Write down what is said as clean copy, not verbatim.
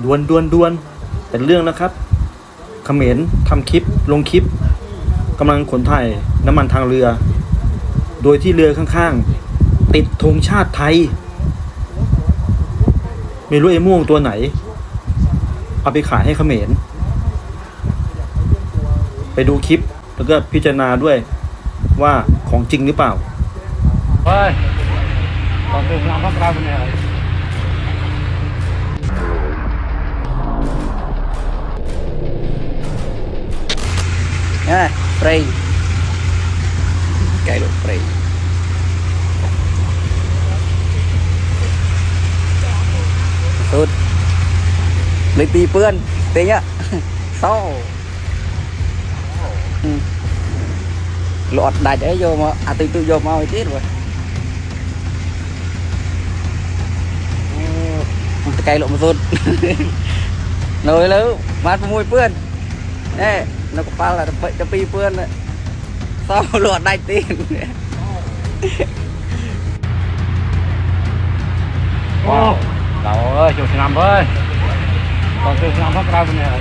ดวนเป็นเรื่องนะครับเขมรทำคลิปลงคลิปกำลังขนถ่ายน้ำมันทางเรือ โดยที่เรือข้างๆติดธงชาติไทยไม่รู้ไอ้ม่วงตัวไหนเอาไปขายให้เขมรไปดูคลิปแล้วก็พิจารณาด้วยว่าของจริงหรือเปล่าเฮ้ยตอนเติมน้ำพักเราเป็นไงเนี่ยเปรย์ไก่ลูกเปรย์สุดเลยตีเปื้อนเตี้ยโซ่หลอดได้จะโยมอ่ะตีโยมเอาไอ้ที่rồiไก่ลูกมาสุดหน่อยแล้วมาขโมยเปื้อนเนี่ยnó có pha là cho pi vươn đấy sao lọt đại tiền ô đâu ơi chụp năm ơi còn chụp năm phát ra bên này